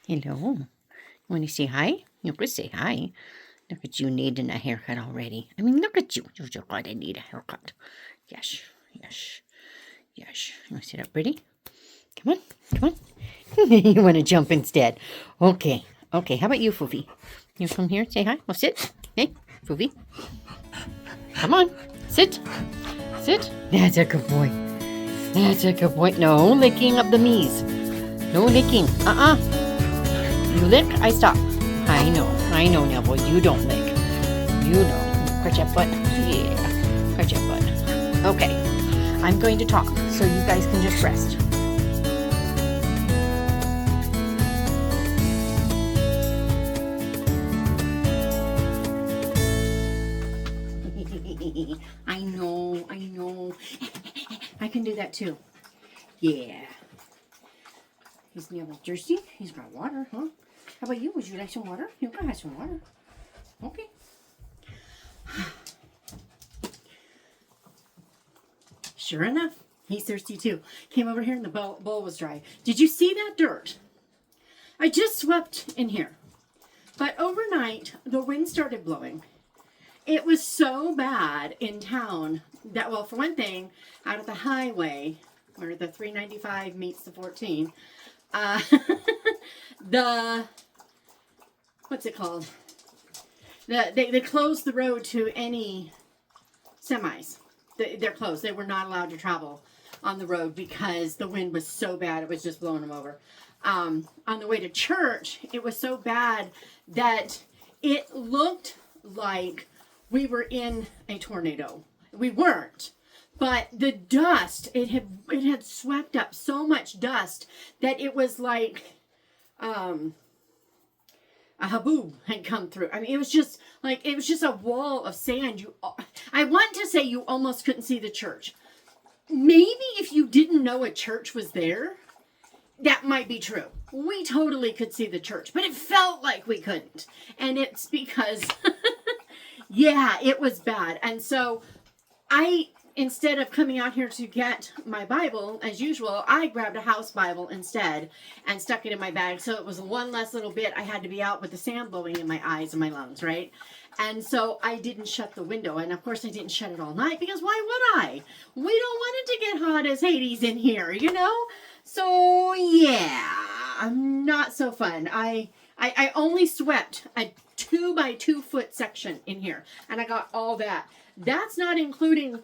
Hello. Want to say hi? You could say hi. Look at you needing a haircut already. I mean, look at you. You just gotta need a haircut. Yes, yes, yes. You want to sit up pretty? Come on, come on. You want to jump instead? Okay, okay. How about you, Foofy? You come here, say hi. Well, sit. Hey, Foofy. Come on, sit. Sit. That's a good boy. That's a good boy. No licking of the knees. No licking. You lick, I stop. I know now, boy. You don't lick. You don't. Scratch that butt. Yeah. Scratch that butt. Okay. I'm going to talk so you guys can just rest. I know. I can do that too. Yeah. He's a little thirsty. He's got water, huh? How about you? Would you like some water? You can have some water. Okay. Sure enough, he's thirsty too. Came over here and the bowl was dry. Did you see that dirt? I just swept in here. But overnight, the wind started blowing. It was so bad in town that, well, for one thing, out of the highway, where the 395 meets the 14, what's it called? They closed the road to any semis. They're closed. They were not allowed to travel on the road because the wind was so bad. It was just blowing them over. On the way to church, it was so bad that it looked like we were in a tornado. We weren't. But the dust, it had swept up so much dust that it was like a haboob had come through. I mean, it was just a wall of sand. I want to say you almost couldn't see the church. Maybe if you didn't know a church was there, that might be true. We totally could see the church, but it felt like we couldn't. And it's because, yeah, it was bad. And so instead of coming out here to get my Bible, as usual, I grabbed a house Bible instead and stuck it in my bag. So it was one less little bit. I had to be out with the sand blowing in my eyes and my lungs, right? And so I didn't shut the window. And of course I didn't shut it all night because why would I? We don't want it to get hot as Hades in here, you know? So yeah, not so fun. I only swept a 2 by 2 foot section in here and I got all that. That's not including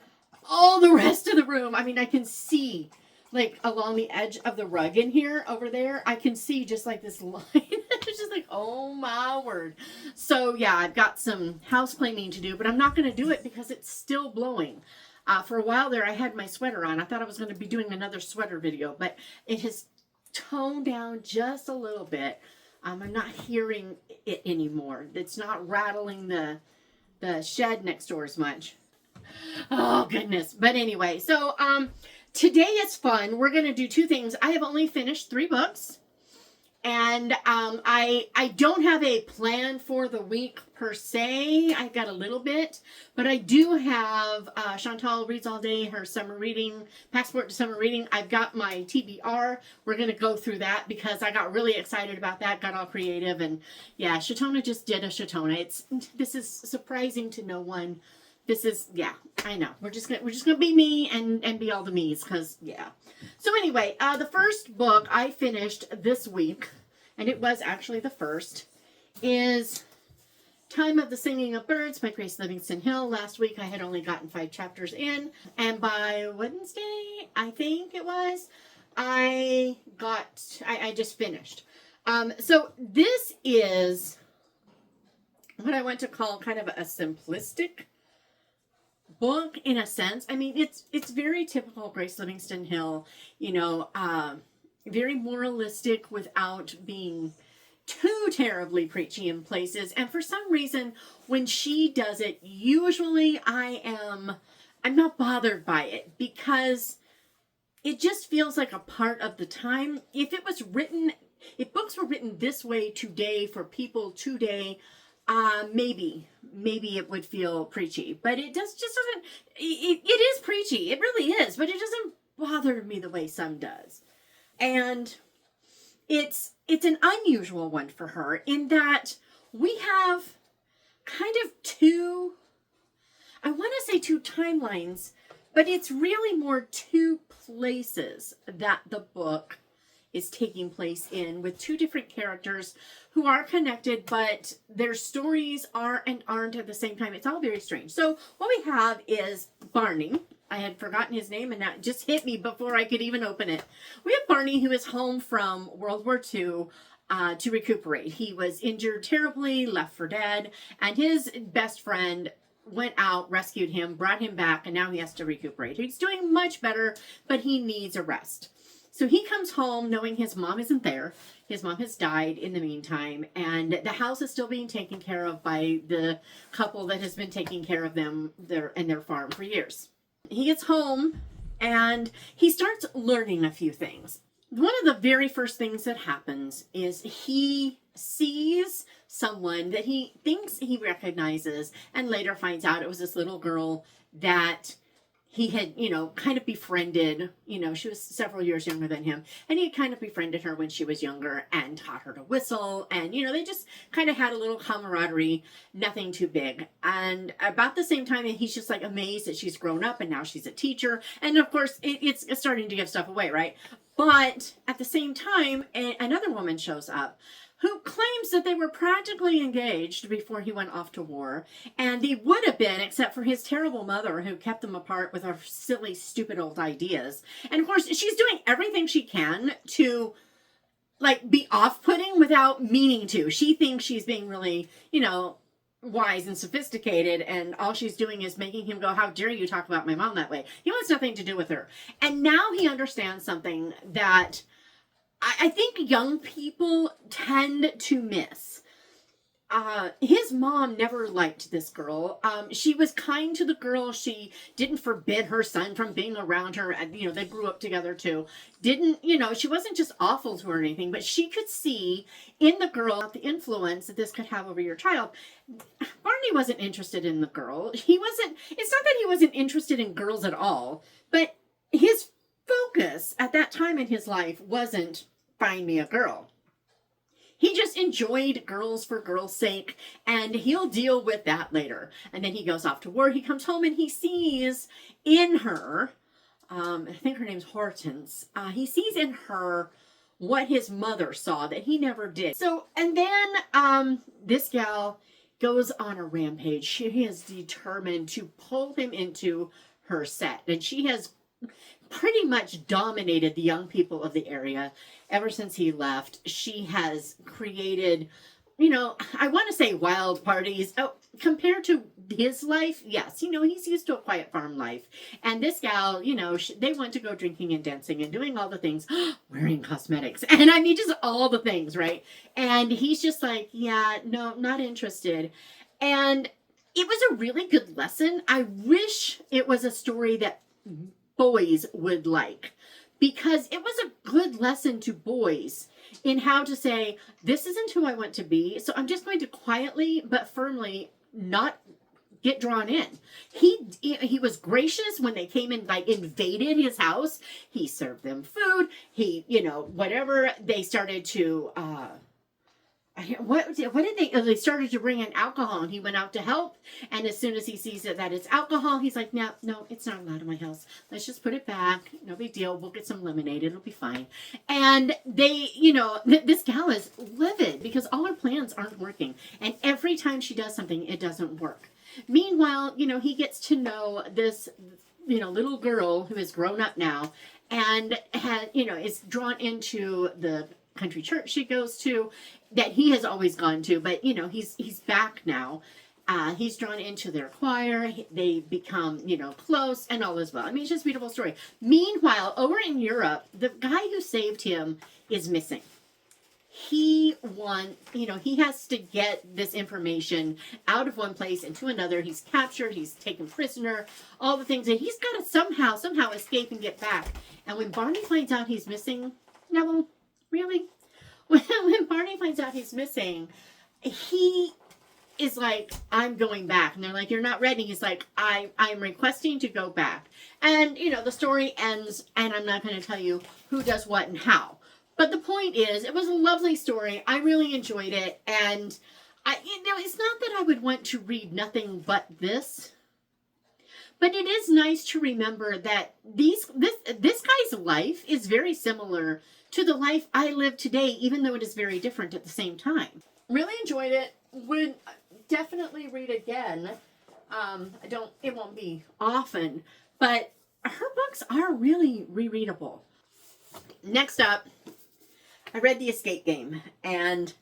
all the rest of the room. I mean, I can see like along the edge of the rug in here over there. I can see just like this line. It's just like, oh my word. So yeah, I've got some house cleaning to do, but I'm not going to do it because it's still blowing. For a while there, I had my sweater on. I thought I was going to be doing another sweater video, but it has toned down just a little bit. I'm not hearing it anymore. It's not rattling the shed next door as much. Oh goodness. But anyway, so today is fun. We're going to do 2 things. I have only finished 3 books. And I don't have a plan for the week per se. I've got a little bit, but I do have Chantel reads all day, her summer reading, passport to summer reading. I've got my TBR. We're going to go through that because I got really excited about that, got all creative, and yeah, Shatona just did a Shatona. This is surprising to no one. This is, yeah, I know. We're just gonna be me and be all the me's, because yeah. So anyway, the first book I finished this week, and it was actually the first, is Time of the Singing of Birds by Grace Livingston Hill. Last week I had only gotten 5 chapters in, and by Wednesday, I think it was, I just finished. So this is what I want to call kind of a simplistic book in a sense. I mean, it's very typical Grace Livingston Hill, you know, very moralistic without being too terribly preachy in places. And for some reason, when she does it, usually I'm not bothered by it because it just feels like a part of the time. If books were written this way today for people today, maybe it would feel preachy, but it just doesn't, it is preachy. It really is, but it doesn't bother me the way some does. And it's an unusual one for her in that we have kind of two, I want to say two timelines, but it's really more two places that the book is taking place in, with two different characters who are connected, but their stories are and aren't at the same time. It's all very strange. So what we have is Barney. I had forgotten his name, and that just hit me before I could even open it. We have Barney, who is home from World War II to recuperate. He was injured terribly, left for dead, and his best friend went out, rescued him, brought him back, and now he has to recuperate. He's doing much better, but he needs a rest. So he comes home knowing his mom isn't there. His mom has died in the meantime, and the house is still being taken care of by the couple that has been taking care of them and their farm for years. He gets home and he starts learning a few things. One of the very first things that happens is he sees someone that he thinks he recognizes, and later finds out it was this little girl that he had, kind of befriended. She was several years younger than him, and he had kind of befriended her when she was younger and taught her to whistle. And, they just kind of had a little camaraderie, nothing too big. And about the same time, he's just like amazed that she's grown up and now she's a teacher. And of course, it's starting to give stuff away, right? But at the same time, another woman shows up who claims that they were practically engaged before he went off to war. And they would have been, except for his terrible mother, who kept them apart with her silly, stupid old ideas. And of course, she's doing everything she can to, be off-putting without meaning to. She thinks she's being really, wise and sophisticated, and all she's doing is making him go, how dare you talk about my mom that way? He wants nothing to do with her. And now he understands something that I think young people tend to miss. His mom never liked this girl. She was kind to the girl. She didn't forbid her son from being around her. And, they grew up together too. She wasn't just awful to her or anything, but she could see in the girl the influence that this could have over your child. Barney wasn't interested in the girl. It's not that he wasn't interested in girls at all, but his focus at that time in his life wasn't find me a girl. He just enjoyed girls for girls' sake, and he'll deal with that later. And then he goes off to war. He comes home and he sees in her, I think her name's Hortense, he sees in her what his mother saw that he never did. So, and then this gal goes on a rampage. She is determined to pull him into her set, and she has pretty much dominated the young people of the area ever since he left. She has created, I want to say wild parties. Oh, compared to his life, yes, he's used to a quiet farm life. And this gal, they want to go drinking and dancing and doing all the things, wearing cosmetics. And I mean, just all the things, right? And he's just like, yeah, no, not interested. And it was a really good lesson. I wish it was a story that boys would like, because it was a good lesson to boys in how to say, this isn't who I want to be, so I'm just going to quietly but firmly not get drawn in. He was gracious when they came and invaded his house. He served them food. He, whatever they started to what did they started to bring in alcohol, and he went out to help, and as soon as he sees that it's alcohol, he's like, no, it's not allowed in my house. Let's just put it back. No big deal. We'll get some lemonade. It'll be fine. And they, this gal is livid because all her plans aren't working, and every time she does something, it doesn't work. Meanwhile, he gets to know this, little girl who is grown up now, and is drawn into the country church she goes to, that he has always gone to, but he's back now. He's drawn into their choir. They become close, and all is well. I mean, it's just a beautiful story. Meanwhile, over in Europe, the guy who saved him is missing. He has to get this information out of one place into another. He's captured, he's taken prisoner, all the things, and he's got to somehow escape and get back. And when Barney finds out he's missing, no, really? When Barney finds out he's missing, he is like, I'm going back. And they're like, you're not ready. He's like, I'm requesting to go back. And, the story ends, and I'm not going to tell you who does what and how. But the point is, it was a lovely story. I really enjoyed it. And it's not that I would want to read nothing but this. But it is nice to remember that this guy's life is very similar to the life I live today, even though it is very different at the same time. Really enjoyed it. Would definitely read again. It won't be often, but her books are really rereadable. Next up, I read The Escape Game, and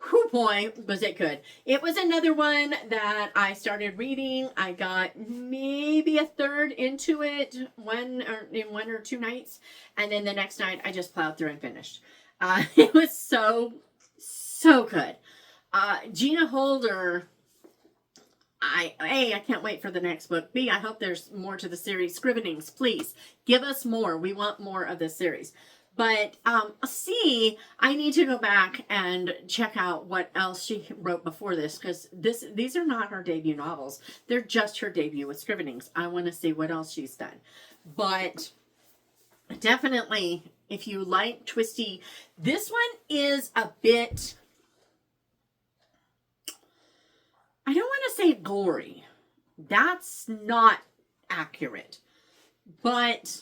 whoo boy, was it good. It was another one that I started reading. I got maybe a third into it in one or two nights. And then the next night I just plowed through and finished. It was so good. Gina Holder, I can't wait for the next book. B, I hope there's more to the series. Scrivenings, please give us more. We want more of this series. But C, I need to go back and check out what else she wrote before this, because these are not her debut novels. They're just her debut with Scrivenings. I want to see what else she's done. But definitely, if you like twisty, this one is a bit, I don't want to say gory. That's not accurate. But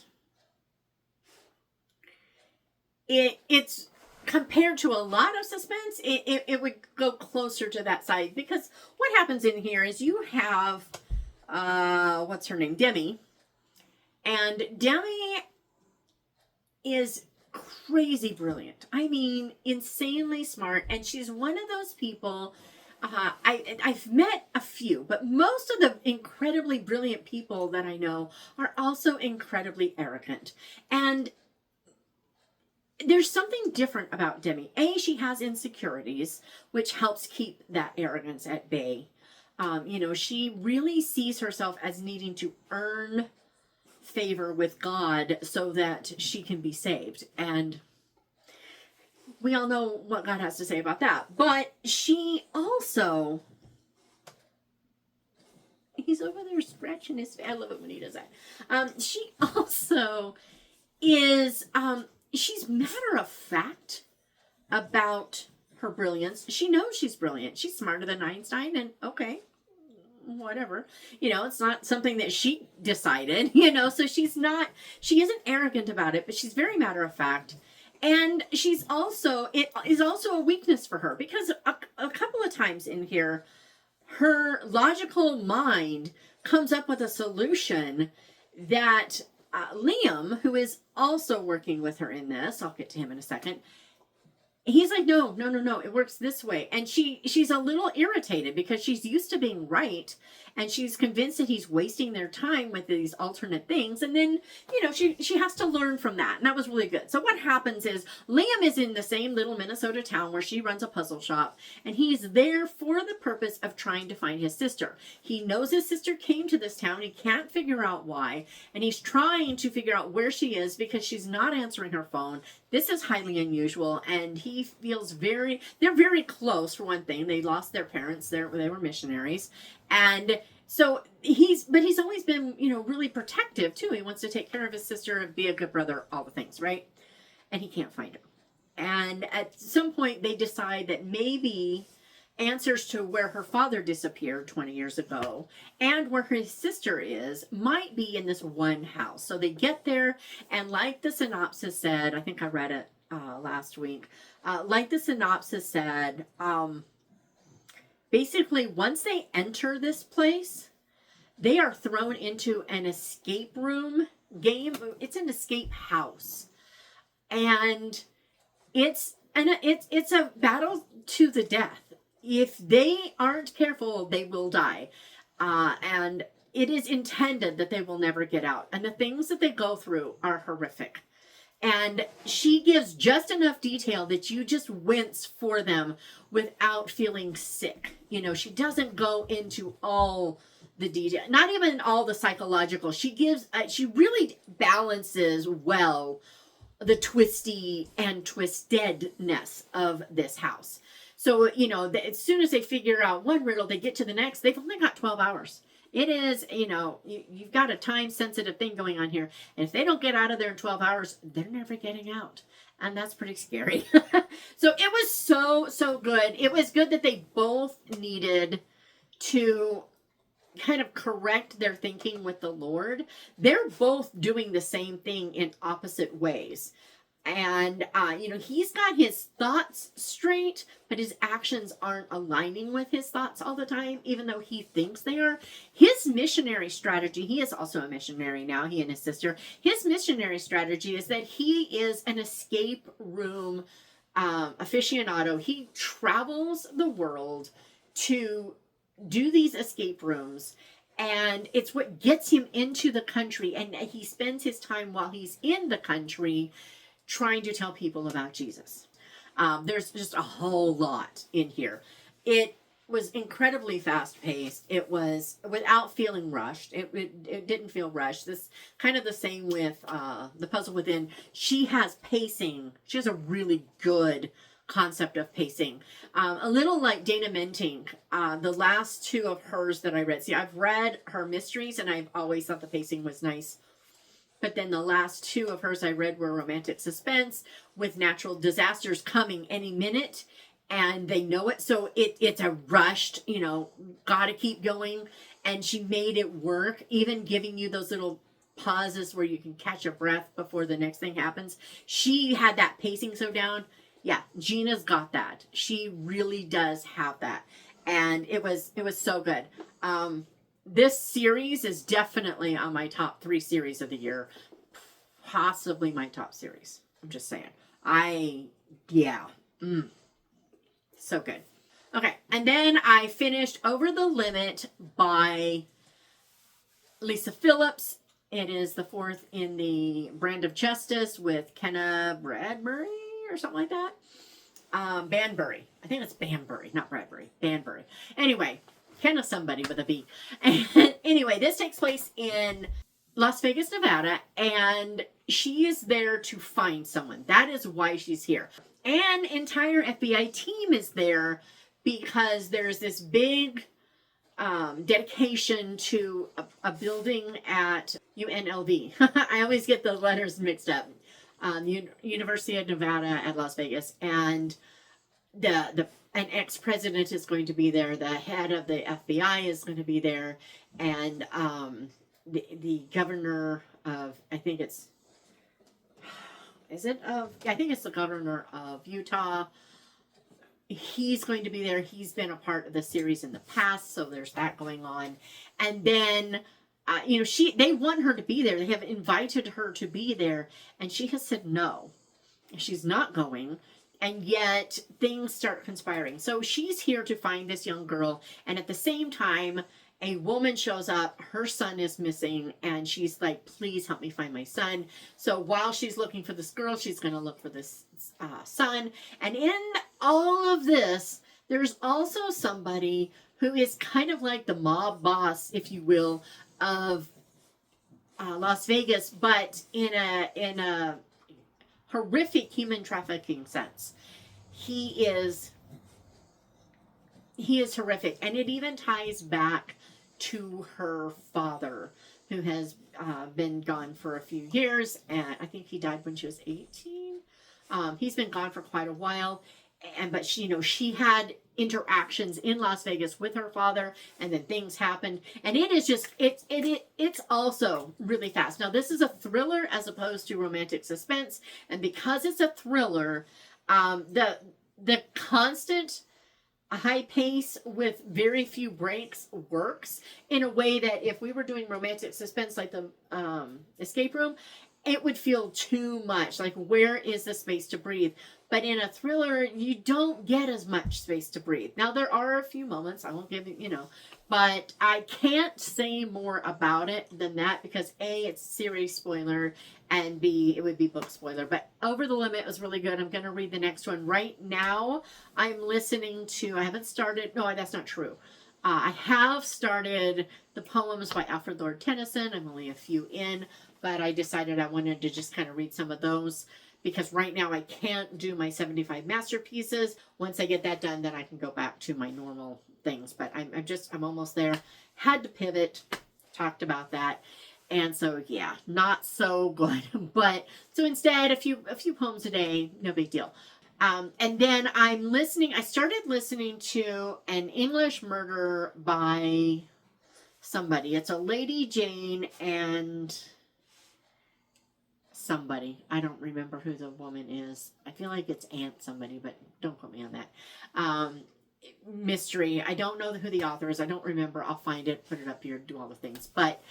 it's compared to a lot of suspense, it would go closer to that side, because what happens in here is you have what's her name, Demi, and Demi is crazy brilliant. I mean, insanely smart, and she's one of those people. I've met a few, but most of the incredibly brilliant people that I know are also incredibly arrogant. And there's something different about Demi. She has insecurities, which helps keep that arrogance at bay. She really sees herself as needing to earn favor with God so that she can be saved. And we all know what God has to say about that. But she also, he's over there scratching his face. I love it when he does that. She also is, she's matter of fact about her brilliance. She knows she's brilliant. She's smarter than Einstein, and okay, whatever. It's not something that she decided, so she isn't arrogant about it, but she's very matter of fact. And it is also a weakness for her, because a couple of times in here, her logical mind comes up with a solution that Liam, who is also working with her in this, I'll get to him in a second, he's like, no, it works this way. And she's a little irritated because she's used to being right, and she's convinced that he's wasting their time with these alternate things. And then, she has to learn from that. And that was really good. So what happens is Liam is in the same little Minnesota town where she runs a puzzle shop, and he's there for the purpose of trying to find his sister. He knows his sister came to this town. He can't figure out why. And he's trying to figure out where she is because she's not answering her phone. This is highly unusual, and he feels they're very close. For one thing, they lost their parents. They were missionaries. And so he's always been, really protective too. He wants to take care of his sister and be a good brother, all the things, right? And he can't find her. And at some point they decide that maybe answers to where her father disappeared 20 years ago and where her sister is might be in this one house. So they get there, and like the synopsis said, I think I read it last week, like the synopsis said, basically once they enter this place, they are thrown into an escape room game. It's an escape house, and it's a battle to the death. If they aren't careful, they will die. And it is intended that they will never get out. And the things that they go through are horrific. And she gives just enough detail that you just wince for them without feeling sick. She doesn't go into all the detail, not even all the psychological. She really balances well the twisty and twistedness of this house. So, as soon as they figure out one riddle, they get to the next. They've only got 12 hours. It is, you've got a time-sensitive thing going on here. And if they don't get out of there in 12 hours, they're never getting out. And that's pretty scary. So it was so good. It was good that they both needed to kind of correct their thinking with the Lord. They're both doing the same thing in opposite ways. And, he's got his thoughts straight, but his actions aren't aligning with his thoughts all the time, even though he thinks they are. His missionary strategy, he is also a missionary now, he and his sister. His missionary strategy is that he is an escape room aficionado. He travels the world to do these escape rooms, and it's what gets him into the country. And he spends his time while he's in the country trying to tell people about Jesus. There's just a whole lot in here. It was incredibly fast paced. It was without feeling rushed. It didn't feel rushed. This kind of the same with The Puzzle Within. She has pacing. She has a really good concept of pacing. A little like Dana Mentink, the last two of hers that I read. See, I've read her mysteries and I've always thought the pacing was nice. But then the last two of hers I read were romantic suspense with natural disasters coming any minute, and they know it. So it's a rushed, gotta keep going. And she made it work, even giving you those little pauses where you can catch a breath before the next thing happens. She had that pacing so down. Yeah, Gina's got that. She really does have that. And it was so good. This series is definitely on my top 3 series of the year. Possibly my top series. I'm just saying. So good. Okay, and then I finished Over the Limit by Lisa Phillips. It is the 4th in the Brand of Justice with Kenna Bradbury or something like that. Banbury. I think it's Banbury, not Bradbury. Banbury. Anyway, Kenna somebody with a B. And anyway, this takes place in Las Vegas, Nevada, and she is there to find someone. That is why she's here. An entire FBI team is there because there's this big dedication to a building at UNLV. I always get the letters mixed up. University of Nevada at Las Vegas. And an ex-president is going to be there. The head of the FBI is going to be there. And the governor of, I think it's the governor of Utah. He's going to be there. He's been a part of the series in the past, so there's that going on. And then, they want her to be there. They have invited her to be there, and she has said no. She's not going. And yet things start conspiring. So she's here to find this young girl. And at the same time, a woman shows up. Her son is missing. And she's like, please help me find my son. So while she's looking for this girl, she's going to look for this son. And in all of this, there's also somebody who is kind of like the mob boss, if you will, of Las Vegas, but in a horrific human trafficking sense. He is horrific, and it even ties back to her father, who has been gone for a few years, and I think he died when she was 18. He's been gone for quite a while, but she had interactions in Las Vegas with her father, and then things happened, and it is just it's also really fast. Now this is a thriller as opposed to romantic suspense, and because it's a thriller, the constant high pace with very few breaks works in a way that if we were doing romantic suspense like the escape room, it would feel too much. Like, where is the space to breathe? But in a thriller, you don't get as much space to breathe. Now, there are a few moments. I won't give you, but I can't say more about it than that because A, it's series spoiler, and B, it would be book spoiler. But Over the Limit was really good. I'm going to read the next one. Right now, I'm listening to, I haven't started, no, that's not true. I have started the poems by Alfred Lord Tennyson. I'm only a few in, but I decided I wanted to just kind of read some of those because right now I can't do my 75 masterpieces. Once I get that done, then I can go back to my normal things. But I'm almost there. Had to pivot. Talked about that. And so, yeah, not so good. But so instead, a few poems a day, no big deal. And then I started listening to An English Murder by somebody. It's a Lady Jane and somebody. I don't remember who the woman is. I feel like it's Aunt somebody, but don't quote me on that. Mystery. I don't know who the author is. I don't remember. I'll find it, put it up here, do all the things. But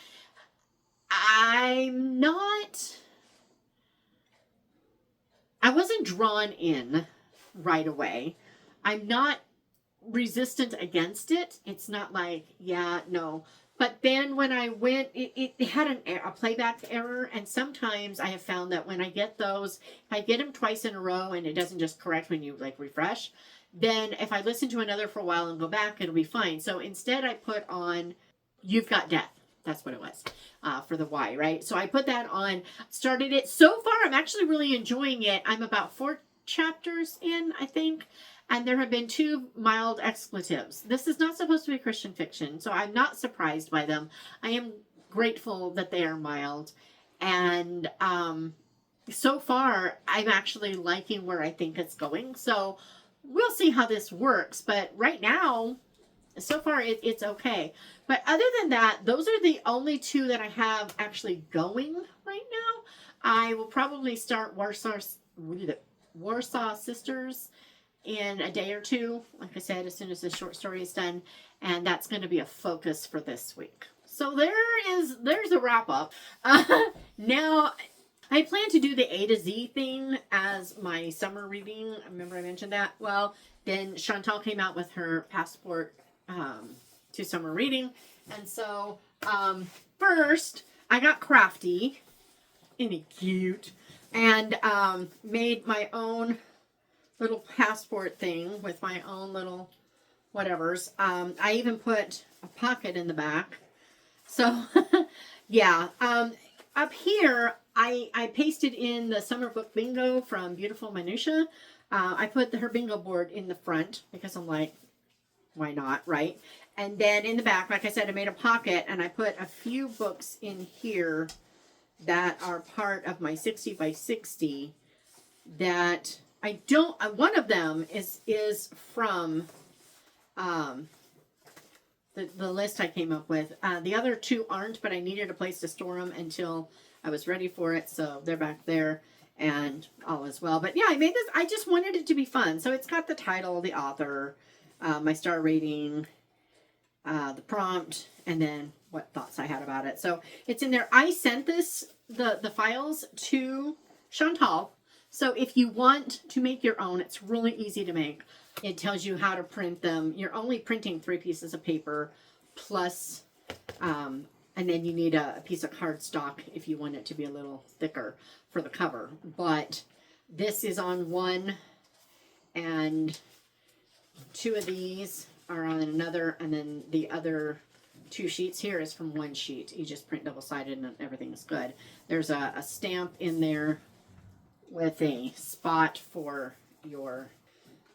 I wasn't drawn in right away. I'm not resistant against it. It's not like, yeah, no. But then when I went, it had a playback error. And sometimes I have found that when I get those, if I get them twice in a row and it doesn't just correct when you like refresh, then if I listen to another for a while and go back, it'll be fine. So instead I put on You've Got Death. That's what it was for the Y, right? So I put that on, started it. So far, I'm actually really enjoying it. I'm about 4 chapters in, I think. And there have been 2 mild expletives. This is not supposed to be Christian fiction, so I'm not surprised by them. I am grateful that they are mild. And so far, I'm actually liking where I think it's going. So we'll see how this works. But right now, so far, it's okay. But other than that, those are the only 2 that I have actually going right now. I will probably start Warsaw Sisters in a day or 2. Like I said, as soon as the short story is done. And that's going to be a focus for this week. So there's a wrap up. Now, I plan to do the A to Z thing as my summer reading. Remember I mentioned that? Well, then Chantel came out with her passport to summer reading. And so, first, I got crafty. Isn't he cute? And made my own little passport thing with my own little whatevers. I even put a pocket in the back. So, yeah. Up here, I pasted in the summer book bingo from Beautiful Minutia. I put her bingo board in the front because I'm like, why not, right? And then in the back, like I said, I made a pocket and I put a few books in here that are part of my 60 by 60 that I don't, one of them is from the list I came up with. The other 2 aren't, but I needed a place to store them until I was ready for it. So they're back there and all is well. But yeah, I made this, I just wanted it to be fun. So it's got the title, the author, my star rating, the prompt, and then what thoughts I had about it. So it's in there. I sent the files to Chantal. So if you want to make your own, it's really easy to make. It tells you how to print them. You're only printing 3 pieces of paper plus, and then you need a piece of cardstock if you want it to be a little thicker for the cover. But this is on one, and 2 of these are on another, and then the other 2 sheets here is from 1 sheet. You just print double-sided and everything is good. There's a stamp in there with a spot for your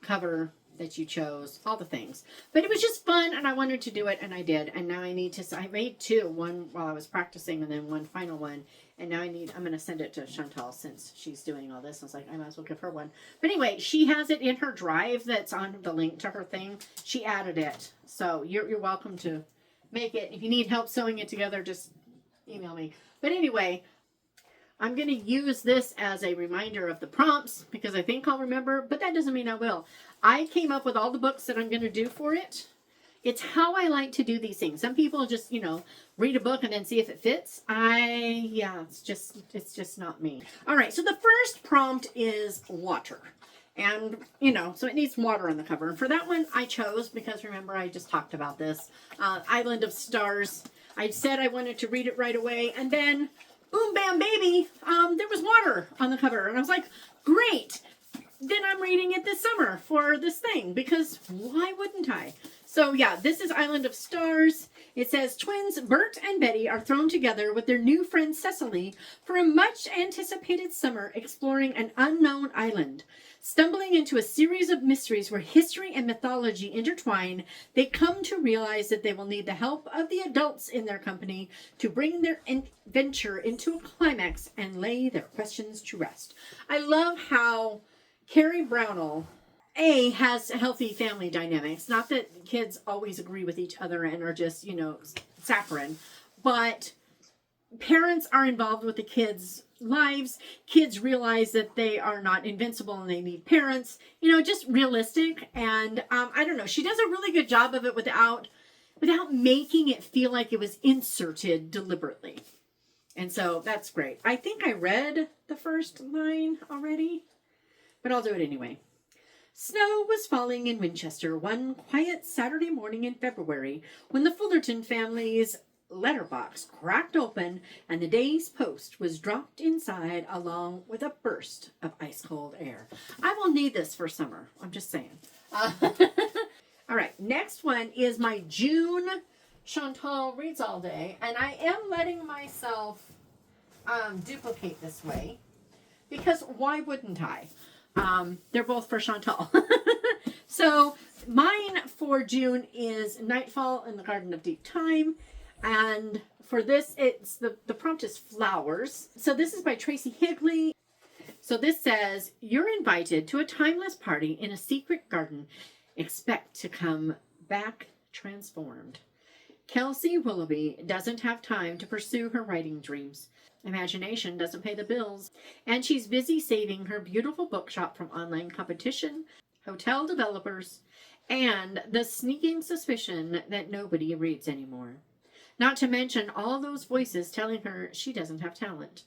cover that you chose, all the things. But it was just fun, and I wanted to do it, and I did. And now I need to, I made 2, one while I was practicing, and then one final one. And now I'm going to send it to Chantal since she's doing all this. I was like, I might as well give her one. But anyway, she has it in her drive that's on the link to her thing. She added it. So you're welcome to make it. If you need help sewing it together, just email me. But anyway, I'm going to use this as a reminder of the prompts because I think I'll remember, but that doesn't mean I will. I came up with all the books that I'm going to do for it. It's how I like to do these things. Some people just, read a book and then see if it fits. It's just not me. All right. So the first prompt is water. And, so it needs water on the cover. And for that one, I chose, because remember, I just talked about this, Island of Stars. I said I wanted to read it right away. And then, boom, bam, baby, there was water on the cover. And I was like, great. Then I'm reading it this summer for this thing, because why wouldn't I? So yeah, this is Island of Stars. It says, twins Bert and Betty are thrown together with their new friend Cecily for a much anticipated summer exploring an unknown island. Stumbling into a series of mysteries where history and mythology intertwine, they come to realize that they will need the help of the adults in their company to bring their adventure into a climax and lay their questions to rest. I love how Carrie Brownell, has healthy family dynamics. Not that kids always agree with each other and are just, saccharine, but parents are involved with the kids' lives. Kids realize that they are not invincible and they need parents, just realistic. And I don't know, she does a really good job of it without making it feel like it was inserted deliberately. And so that's great. I think I read the first line already, but I'll do it anyway. Snow was falling in Winchester one quiet Saturday morning in February when the Fullerton family's letterbox cracked open and the day's post was dropped inside along with a burst of ice-cold air. I will need this for summer. I'm just saying. All right, next one is my June Chantel Reads All Day, and I am letting myself duplicate this way because why wouldn't I? They're both for Chantel. So mine for June is Nightfall in the Garden of Deep Time. And for this, it's the prompt is flowers. So this is by Tracy Higley. So this says, you're invited to a timeless party in a secret garden. Expect to come back transformed. Kelsey Willoughby doesn't have time to pursue her writing dreams. Imagination doesn't pay the bills, and she's busy saving her beautiful bookshop from online competition, hotel developers, and the sneaking suspicion that nobody reads anymore. Not to mention all those voices telling her she doesn't have talent.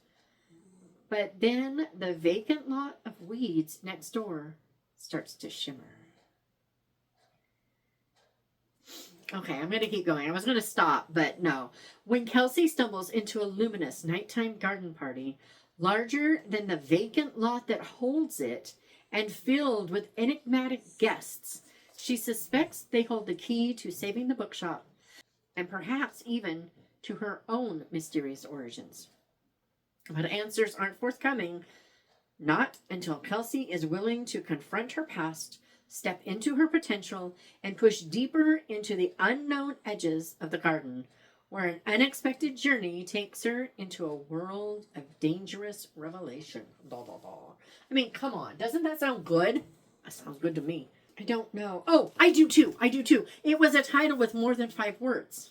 But then the vacant lot of weeds next door starts to shimmer. Okay, I'm going to keep going. I was going to stop, but no. When Kelsey stumbles into a luminous nighttime garden party, larger than the vacant lot that holds it, and filled with enigmatic guests, she suspects they hold the key to saving the bookshop, and perhaps even to her own mysterious origins. But answers aren't forthcoming, not until Kelsey is willing to confront her past, step into her potential, and push deeper into the unknown edges of the garden, where an unexpected journey takes her into a world of dangerous revelation. I mean, come on. Doesn't that sound good? That sounds good to me. I don't know. Oh, I do too. It was a title with more than 5 words.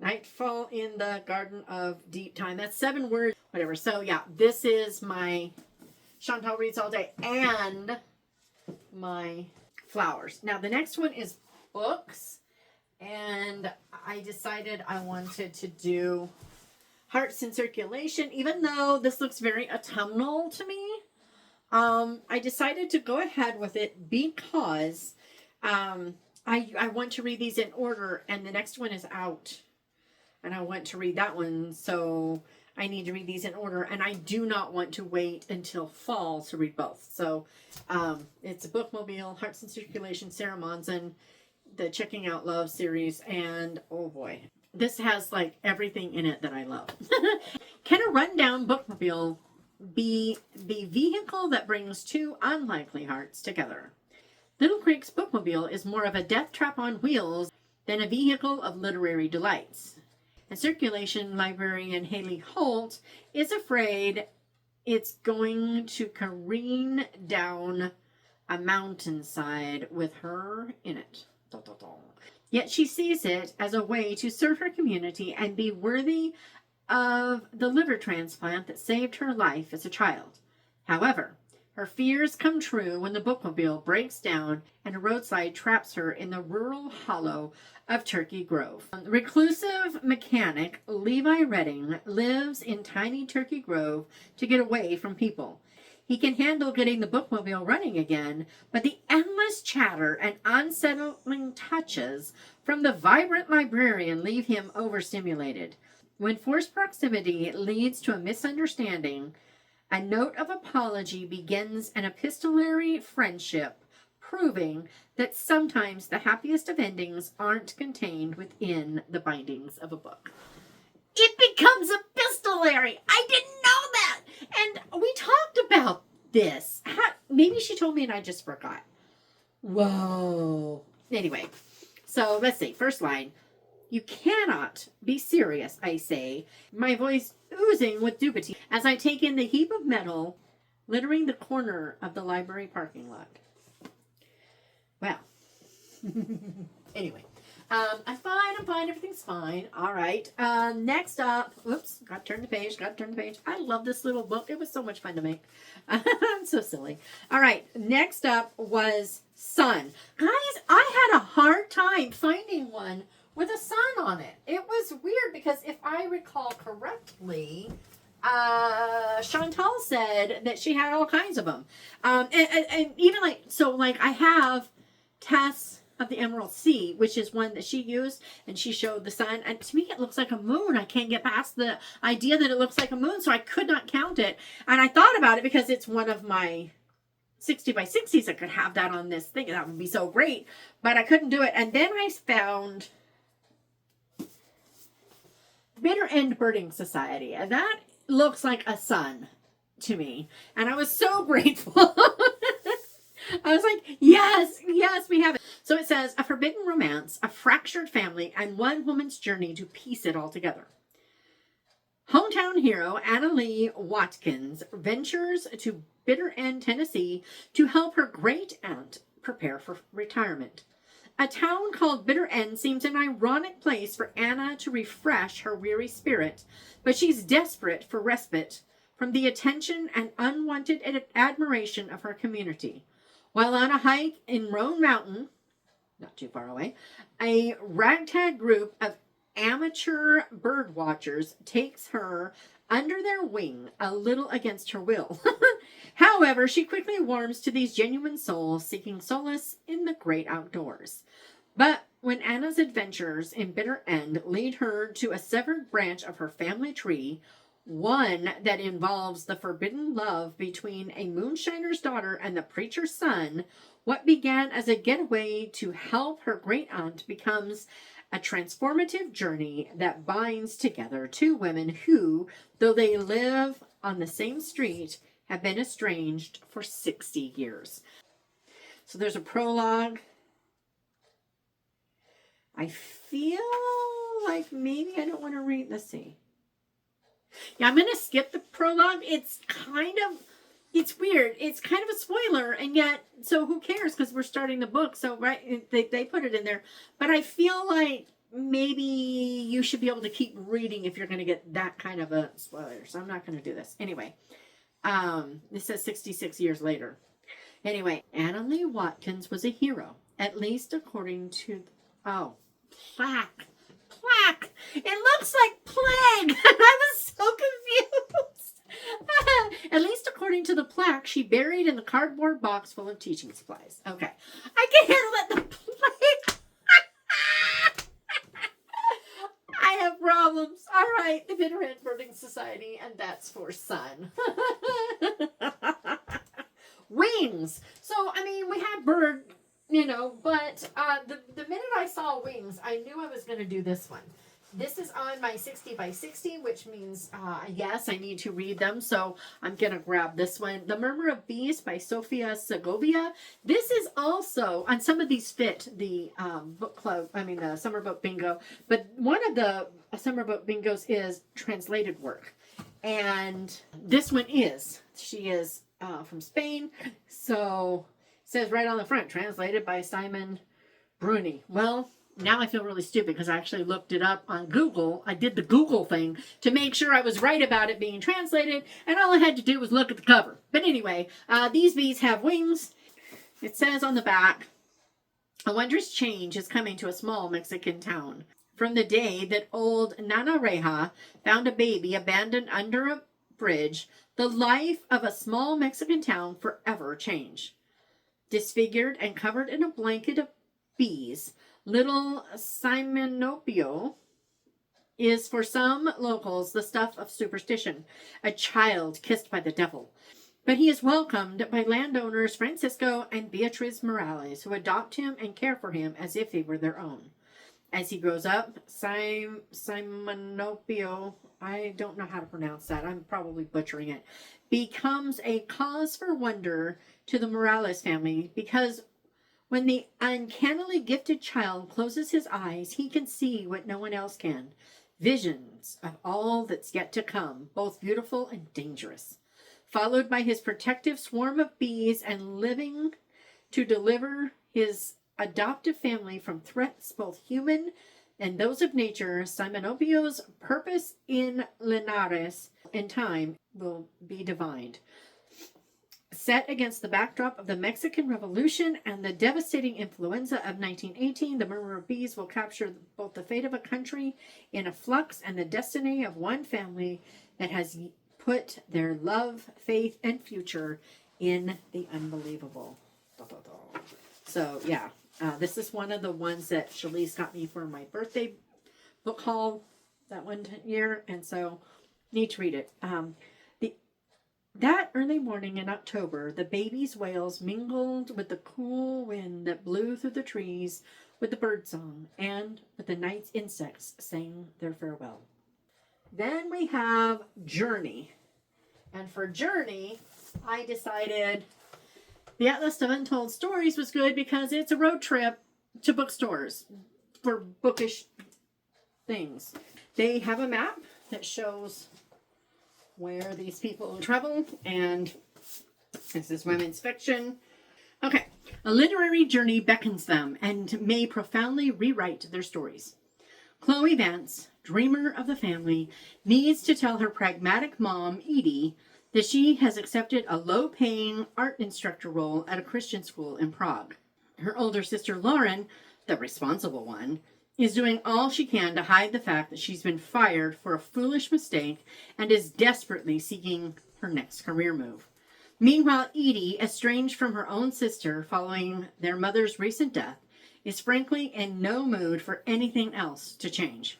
Nightfall in the Garden of Deep Time. That's 7 words. Whatever. So, yeah, this is my Chantel Reads All Day and my flowers. Now, the next one is books. And I decided I wanted to do Hearts in Circulation, even though this looks very autumnal to me. I decided to go ahead with it because I want to read these in order, and the next one is out. And I want to read that one, so I need to read these in order. And I do not want to wait until fall to read both. So it's a bookmobile, Hearts in Circulation, Sara Monzon, the Checking Out Love series, and oh boy, this has like everything in it that I love. Can a rundown bookmobile be the vehicle that brings 2 unlikely hearts together? Little Creek's bookmobile is more of a death trap on wheels than a vehicle of literary delights. And Circulation librarian Haley Holt is afraid it's going to careen down a mountainside with her in it. Yet she sees it as a way to serve her community and be worthy of the liver transplant that saved her life as a child. However, her fears come true when the bookmobile breaks down and a roadslide traps her in the rural hollow of Turkey Grove. Reclusive mechanic Levi Redding lives in tiny Turkey Grove to get away from people. He can handle getting the bookmobile running again, but the endless chatter and unsettling touches from the vibrant librarian leave him overstimulated. When forced proximity leads to a misunderstanding, a note of apology begins an epistolary friendship, proving that sometimes the happiest of endings aren't contained within the bindings of a book. It becomes epistolary. I didn't know that. And we talked about this. Maybe she told me and I just forgot. Whoa. Anyway, so let's see. First line. You cannot be serious, I say, my voice oozing with dubiety as I take in the heap of metal littering the corner of the library parking lot. Well, anyway, I'm fine, everything's fine. All right, next up, oops, got to turn the page. I love this little book. It was so much fun to make. I'm so silly. All right, next up was Sun. Guys, I had a hard time finding one with a sun on it. It was weird because if I recall correctly, Chantel said that she had all kinds of them. And even I have Tess of the Emerald Sea, which is one that she used, and she showed the sun. And to me, it looks like a moon. I can't get past the idea that it looks like a moon, so I could not count it. And I thought about it because it's one of my 60 by 60s. I could have that on this thing, and that would be so great. But I couldn't do it. And then I found Bitter End Birding Society, and that looks like a sun to me, and I was so grateful. I was like, yes, we have it. So it says, a forbidden romance, a fractured family, and one woman's journey to piece it all together. Hometown hero Anna Lee Watkins ventures to Bitter End, Tennessee to help her great aunt prepare for retirement. A town called Bitter End seems an ironic place for Anna to refresh her weary spirit, but she's desperate for respite from the attention and unwanted admiration of her community. While on a hike in Roan Mountain, not too far away, a ragtag group of amateur bird watchers takes her under their wing, a little against her will. However, she quickly warms to these genuine souls seeking solace in the great outdoors. But when Anna's adventures in Bitter End lead her to a severed branch of her family tree, one that involves the forbidden love between a moonshiner's daughter and the preacher's son, what began as a getaway to help her great aunt becomes a transformative journey that binds together two women who, though they live on the same street, have been estranged for 60 years. So there's a prologue. I feel like maybe I don't want to read. Let's see. Yeah, I'm going to skip the prologue. It's weird. It's kind of a spoiler, and yet, so who cares? Because we're starting the book, so right, they put it in there. But I feel like maybe you should be able to keep reading if you're going to get that kind of a spoiler. So I'm not going to do this. Anyway, this says 66 years later. Anyway, Anna Lee Watkins was a hero, at least according to, plaque. It looks like plague. I was so confused. At least according to the plaque she buried in the cardboard box full of teaching supplies. Okay. I can handle it. The plague. I have problems. All right. The Bitter End Birding Society, and that's for Sun. Wings. So, I mean, we have bird, but the minute I saw wings, I knew I was going to do this one. This is on my 60 by 60, which means, yes, I need to read them. So I'm going to grab this one. The Murmur of Bees by Sofia Segovia. This is also, and some of these fit the book club, the summer book bingo. But one of the summer book bingos is translated work. And this one is. She is from Spain. So it says right on the front, translated by Simon Bruni. Well, now I feel really stupid because I actually looked it up on Google. I did the Google thing to make sure I was right about it being translated, and all I had to do was look at the cover. But anyway, these bees have wings. It says on the back, a wondrous change is coming to a small Mexican town. From the day that old Nana Reja found a baby abandoned under a bridge, the life of a small Mexican town forever changed. Disfigured and covered in a blanket of bees, little Simonopio is for some locals the stuff of superstition, a child kissed by the devil. But he is welcomed by landowners Francisco and Beatriz Morales, who adopt him and care for him as if he were their own. As he grows up, Simonopio, I don't know how to pronounce that, I'm probably butchering it, becomes a cause for wonder to the Morales family because when the uncannily gifted child closes his eyes, he can see what no one else can. Visions of all that's yet to come, both beautiful and dangerous, followed by his protective swarm of bees and living to deliver his adoptive family from threats, both human and those of nature. Simonopio's purpose in Linares in time will be divined. Set against the backdrop of the Mexican Revolution and the devastating influenza of 1918, the Murmur of Bees will capture both the fate of a country in a flux and the destiny of one family that has put their love, faith, and future in the unbelievable. So, yeah. This is one of the ones that Shalise got me for my birthday book haul that one year, and so need to read it. That early morning in October, the baby's wails mingled with the cool wind that blew through the trees with the birdsong, and with the night's insects sang their farewell. Then we have Journey. And for Journey, I decided the Atlas of Untold Stories was good because it's a road trip to bookstores for bookish things. They have a map that shows where these people travel, and this is women's fiction. Okay, a literary journey beckons them and may profoundly rewrite their stories. Chloe Vance, dreamer of the family, needs to tell her pragmatic mom, Edie, that she has accepted a low-paying art instructor role at a Christian school in Prague. Her older sister, Lauren, the responsible one, is doing all she can to hide the fact that she's been fired for a foolish mistake and is desperately seeking her next career move. Meanwhile, Edie, estranged from her own sister following their mother's recent death, is frankly in no mood for anything else to change.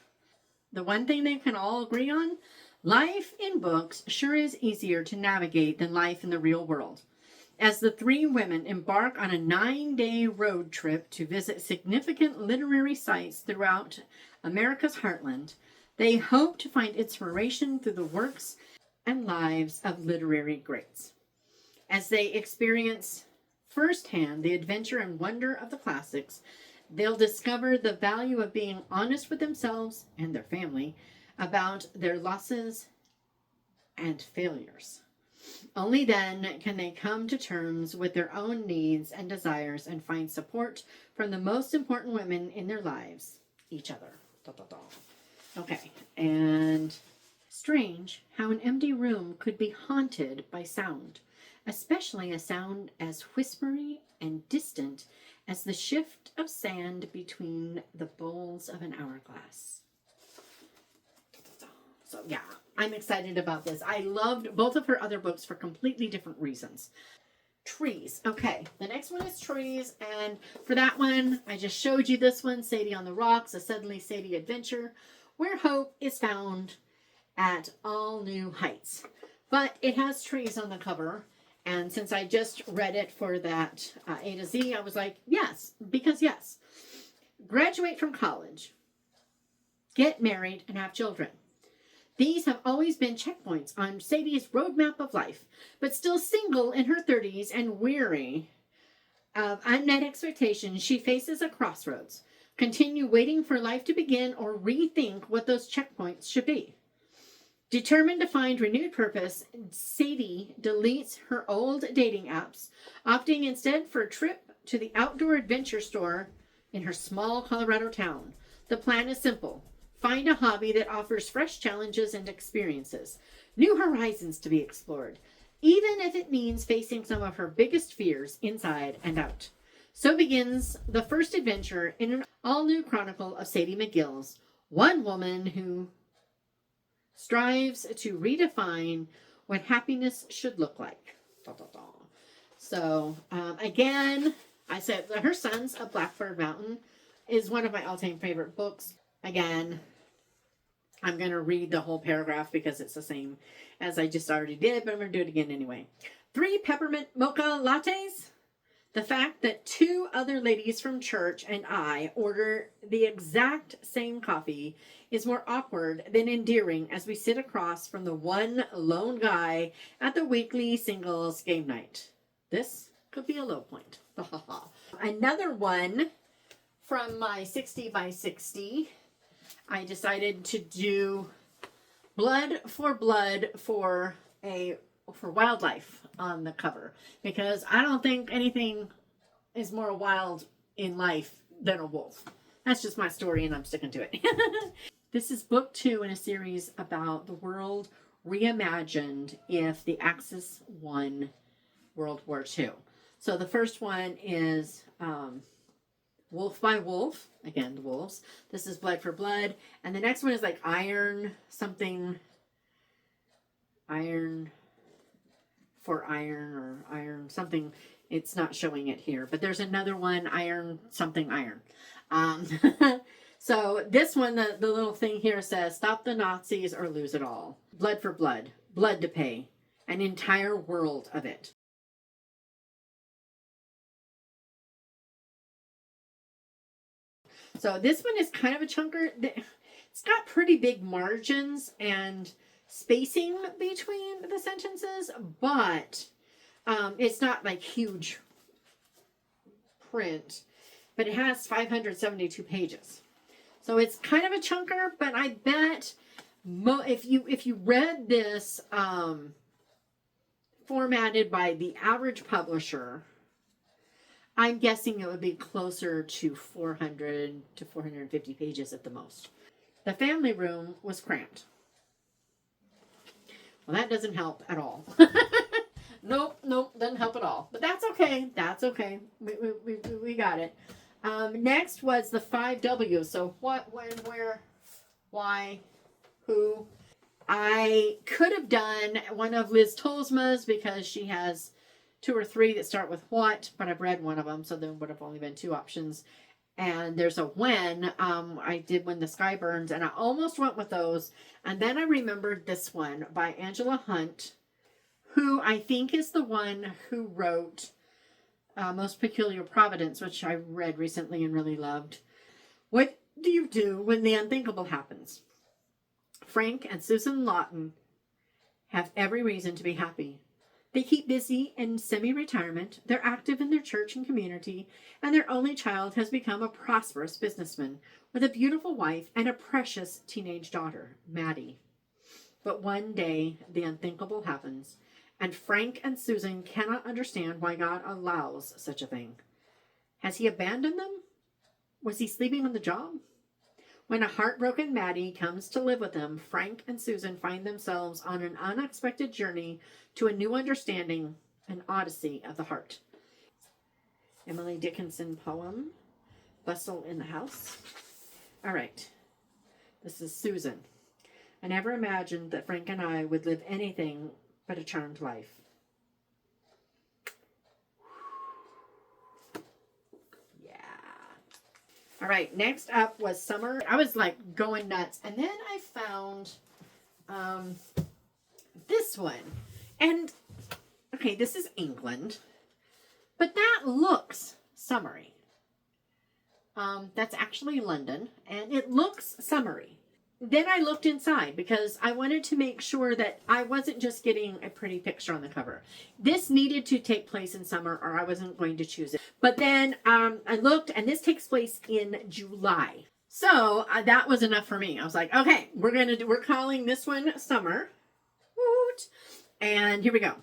The one thing they can all agree on? Life in books sure is easier to navigate than life in the real world. As the three women embark on a 9-day road trip to visit significant literary sites throughout America's heartland, they hope to find inspiration through the works and lives of literary greats. As they experience firsthand the adventure and wonder of the classics, they'll discover the value of being honest with themselves and their family about their losses and failures. Only then can they come to terms with their own needs and desires and find support from the most important women in their lives, each other. Okay, and strange how an empty room could be haunted by sound, especially a sound as whispery and distant as the shift of sand between the bowls of an hourglass. So yeah, I'm excited about this. I loved both of her other books for completely different reasons. Trees. Okay, the next one is Trees, and for that one, I just showed you this one, Sadie on the Rocks, a Suddenly Sadie adventure, where hope is found at all new heights. But it has trees on the cover, and since I just read it for that A to Z, I was like, yes, because yes. Graduate from college, get married, and have children. These have always been checkpoints on Sadie's roadmap of life, but still single in her 30s and weary of unmet expectations, she faces a crossroads. Continue waiting for life to begin or rethink what those checkpoints should be. Determined to find renewed purpose, Sadie deletes her old dating apps, opting instead for a trip to the outdoor adventure store in her small Colorado town. The plan is simple. Find a hobby that offers fresh challenges and experiences, new horizons to be explored, even if it means facing some of her biggest fears inside and out. So begins the first adventure in an all-new chronicle of Sadie McGill's, one woman who strives to redefine what happiness should look like. So, again, I said Her Sons of Blackbird Mountain is one of my all-time favorite books. Again, I'm going to read the whole paragraph because it's the same as I just already did, but I'm going to do it again anyway. 3 peppermint mocha lattes. The fact that two other ladies from church and I order the exact same coffee is more awkward than endearing as we sit across from the one lone guy at the weekly singles game night. This could be a low point. Another one from my 60 by 60. I decided to do blood for wildlife on the cover, because I don't think anything is more wild in life than a wolf. That's just my story and I'm sticking to it. This is book 2 in a series about the world reimagined if the Axis won World War II. So the first one is Wolf by Wolf. Again, the wolves. This is Blood for Blood. And the next one is like Iron for Iron, or Iron something. It's not showing it here. But there's another one, Iron something Iron. So this one, the little thing here says, stop the Nazis or lose it all. Blood for blood. Blood to pay. An entire world of it. So this one is kind of a chunker. It's got pretty big margins and spacing between the sentences, but it's not like huge print. But it has 572 pages. So it's kind of a chunker, but I bet if you read this formatted by the average publisher, I'm guessing it would be closer to 400 to 450 pages at the most. The family room was cramped. Well, that doesn't help at all. Nope, doesn't help at all. But that's okay. That's okay. We got it. Next was the 5 W's. So what, when, where, why, who. I could have done one of Liz Tolsma's because she has 2 or 3 that start with what, but I've read one of them, so there would have only been 2 options. And there's a when. I did When the Sky Burns, and I almost went with those. And then I remembered this one by Angela Hunt, who I think is the one who wrote Most Peculiar Providence, which I read recently and really loved. What do you do when the unthinkable happens? Frank and Susan Lawton have every reason to be happy. They keep busy in semi-retirement, they're active in their church and community, and their only child has become a prosperous businessman with a beautiful wife and a precious teenage daughter, Maddie. But one day, the unthinkable happens, and Frank and Susan cannot understand why God allows such a thing. Has he abandoned them? Was he sleeping on the job? When a heartbroken Maddie comes to live with them, Frank and Susan find themselves on an unexpected journey to a new understanding, an odyssey of the heart. Emily Dickinson poem, Bustle in the House. All right, this is Susan. I never imagined that Frank and I would live anything but a charmed life. All right, next up was Summer. I was like going nuts. And then I found this one. And, okay, this is England. But that looks summery. That's actually London. And it looks summery. Then I looked inside because I wanted to make sure that I wasn't just getting a pretty picture on the cover. This needed to take place in summer or I wasn't going to choose it. But then I looked and this takes place in July. So that was enough for me. I was like, okay, we're calling this one summer. Woot. And here we go.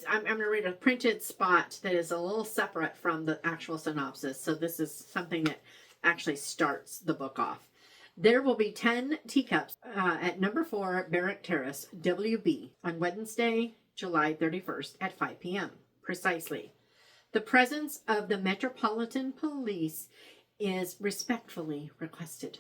I'm going to read a printed spot that is a little separate from the actual synopsis. So this is something that actually starts the book off. There will be 10 teacups at number 4 Barrack Terrace, WB, on Wednesday, July 31st at 5 p.m. Precisely. The presence of the Metropolitan Police is respectfully requested.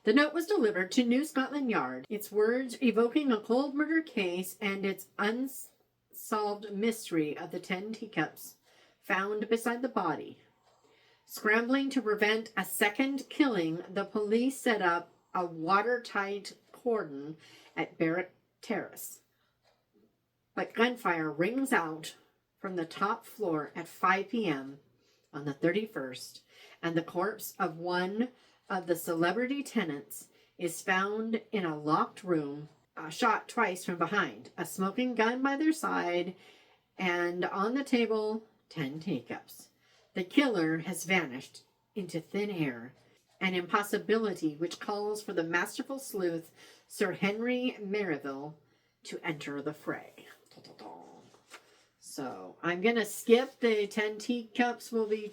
The note was delivered to New Scotland Yard, its words evoking a cold murder case and its unsolved mystery of the 10 teacups found beside the body. Scrambling to prevent a second killing, the police set up a watertight cordon at Barrack Terrace. But gunfire rings out from the top floor at 5 p.m. on the 31st, and the corpse of one of the celebrity tenants is found in a locked room, shot twice from behind, a smoking gun by their side, and on the table, 10 teacups. The killer has vanished into thin air, an impossibility which calls for the masterful sleuth Sir Henry Merivale to enter the fray. So I'm going to skip the 10 teacups will be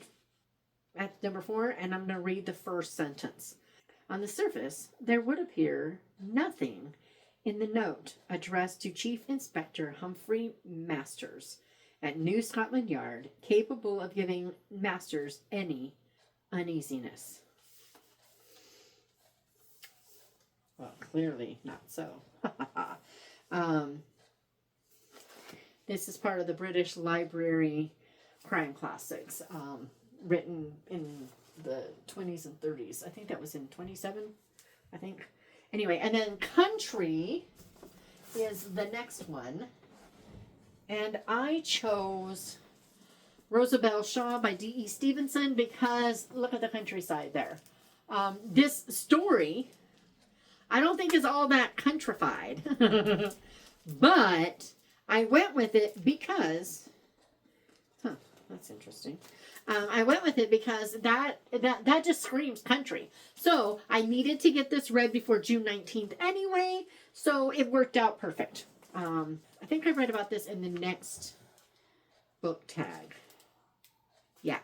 at number 4, and I'm going to read the first sentence. On the surface, there would appear nothing in the note addressed to Chief Inspector Humphrey Masters at New Scotland Yard capable of giving Masters any uneasiness. Well, clearly not so. This is part of the British Library crime classics, written in the 20s and 30s. I think that was in 27, I think. Anyway, and then country is the next one. And I chose Rosabelle Shaw by D.E. Stevenson because look at the countryside there. This story, I don't think is all that countrified. But I went with it because, that's interesting. I went with it because that just screams country. So I needed to get this read before June 19th anyway, so it worked out perfect. I think I read about this in the next book tag. Yeah.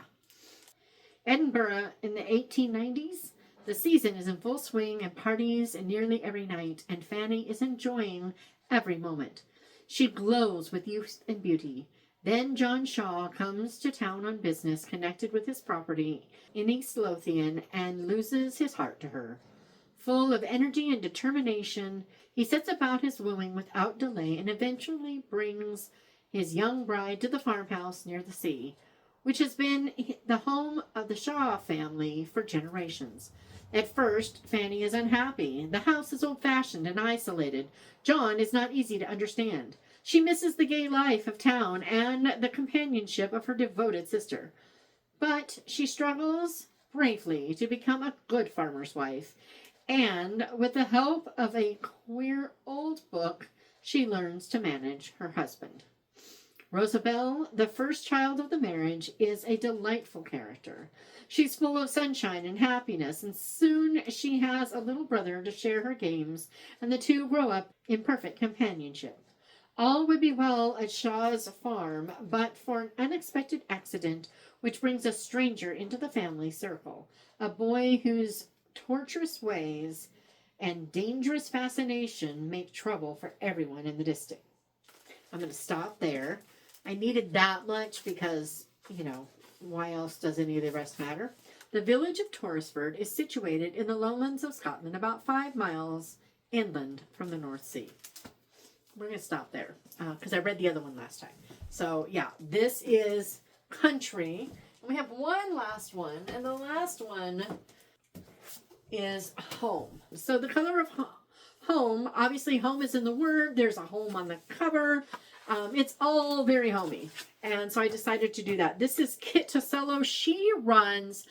Edinburgh in the 1890s. The season is in full swing and parties nearly every night, and Fanny is enjoying every moment. She glows with youth and beauty. Then John Shaw comes to town on business connected with his property in East Lothian and loses his heart to her. Full of energy and determination, he sets about his wooing without delay and eventually brings his young bride to the farmhouse near the sea, which has been the home of the Shaw family for generations. At first, Fanny is unhappy. The house is old-fashioned and isolated. John is not easy to understand. She misses the gay life of town and the companionship of her devoted sister. But she struggles bravely to become a good farmer's wife, and with the help of a queer old book, she learns to manage her husband. Rosabelle, the first child of the marriage, is a delightful character. She's full of sunshine and happiness, and soon she has a little brother to share her games, and the two grow up in perfect companionship. All would be well at Shaw's farm, but for an unexpected accident which brings a stranger into the family circle, a boy whose tortuous ways and dangerous fascination make trouble for everyone in the district. I'm going to stop there. I needed that much because, why else does any of the rest matter? The village of Torresford is situated in the lowlands of Scotland, about 5 miles inland from the North Sea. We're going to stop there because I read the other one last time. So, yeah, this is country. And we have one last one, and the last one is home. So the color of home, obviously home is in the word. There's a home on the cover. It's all very homey. And so I decided to do that. This is Kit Costello. She runs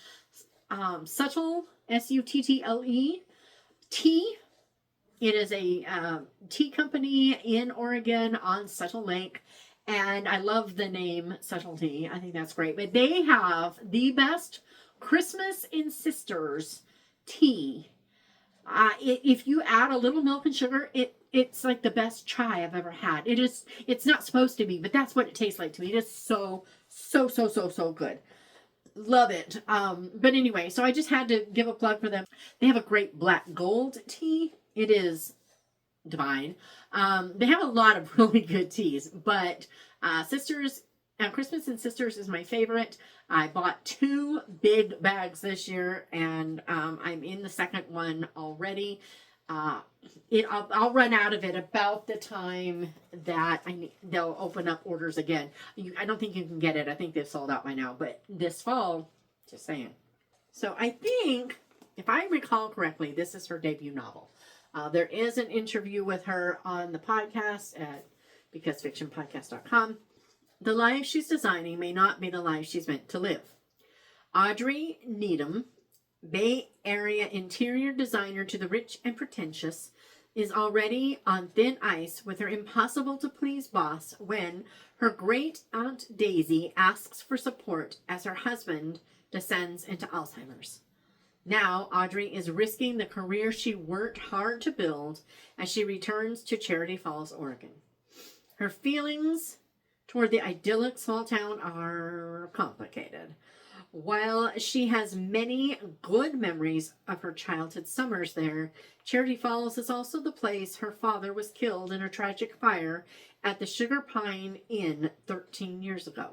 Suttle, S-U-T-T-L-E, tea. It is a tea company in Oregon on Suttle Lake. And I love the name Suttle Tea. I think that's great. But they have the best Christmas in Sisters tea. If you add a little milk and sugar, it's like the best chai I've ever had. It's not supposed to be, but that's what it tastes like to me. It is so good. Love it. But anyway, so I just had to give a plug for them. They have a great black gold tea. It is divine. They have a lot of really good teas, but Sisters, Christmas and Sisters is my favorite. I bought 2 big bags this year, and I'm in the second one already. I'll run out of it about the time that they'll open up orders again. I don't think you can get it. I think they've sold out by now, but this fall, just saying. So I think, if I recall correctly, this is her debut novel. There is an interview with her on the podcast at BecauseFictionPodcast.com. The life she's designing may not be the life she's meant to live. Audrey Needham, Bay Area interior designer to the rich and pretentious, is already on thin ice with her impossible-to-please boss when her great-aunt Daisy asks for support as her husband descends into Alzheimer's. Now, Audrey is risking the career she worked hard to build as she returns to Charity Falls, Oregon. Her feelings toward the idyllic small town are complicated. While she has many good memories of her childhood summers there, Charity Falls is also the place her father was killed in a tragic fire at the Sugar Pine Inn 13 years ago.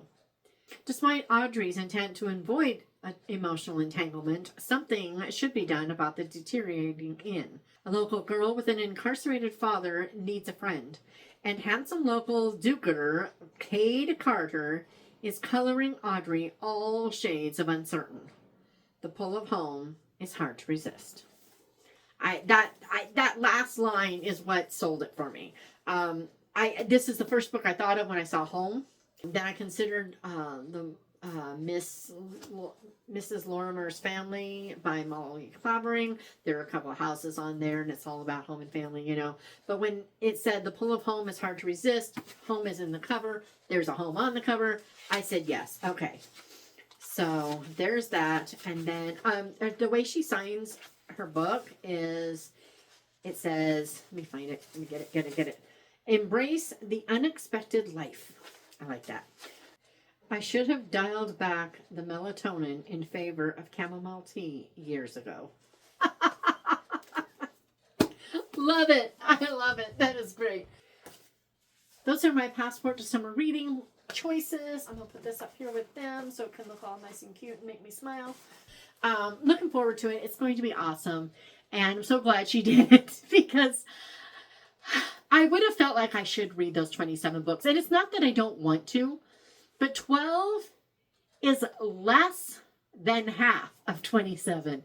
Despite Audrey's intent to avoid emotional entanglement, something should be done about the deteriorating inn. A local girl with an incarcerated father needs a friend, and handsome local do-gooder Cade Carter is coloring Audrey all shades of uncertain. The pull of home is hard to resist. That last line is what sold it for me. This is the first book I thought of when I saw Home. Then I considered Mrs. Lorimer's Family by Molly Clavering. There are a couple of houses on there, and it's all about home and family, you know. But when it said the pull of home is hard to resist, home is in the cover, there's a home on the cover, I said yes. Okay. So there's that. And then the way she signs her book is, it says, let me find it. Let me get it. Embrace the unexpected life. I like that. I should have dialed back the melatonin in favor of chamomile tea years ago. Love it. I love it. That is great. Those are my passport to summer reading choices. I'm going to put this up here with them so it can look all nice and cute and make me smile. Looking forward to it. It's going to be awesome. And I'm so glad she did it because I would have felt like I should read those 27 books. And it's not that I don't want to, but 12 is less than half of 27.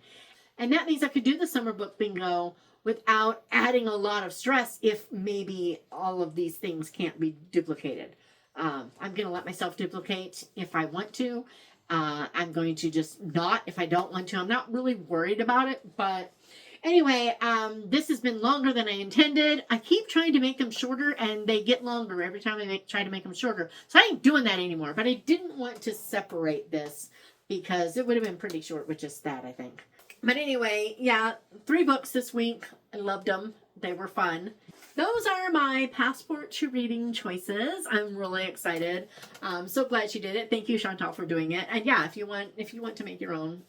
And that means I could do the summer book bingo without adding a lot of stress if maybe all of these things can't be duplicated. I'm going to let myself duplicate if I want to. I'm going to just not if I don't want to. I'm not really worried about it. But anyway, this has been longer than I intended. I keep trying to make them shorter, and they get longer every time I try to make them shorter. So I ain't doing that anymore. But I didn't want to separate this because it would have been pretty short with just that, I think. But anyway, yeah, 3 books this week. I loved them. They were fun. Those are my passport to reading choices. I'm really excited. I'm so glad she did it. Thank you, Chantel, for doing it. And yeah, if you want to make your own,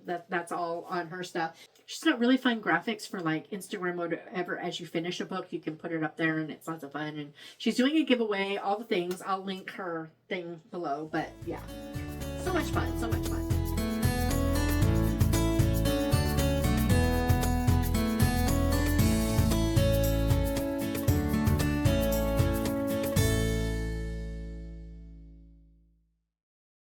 that's all on her stuff. She's got really fun graphics for like Instagram or whatever. As you finish a book, you can put it up there, and it's lots of fun. And she's doing a giveaway, all the things. I'll link her thing below. But yeah, so much fun, so much fun.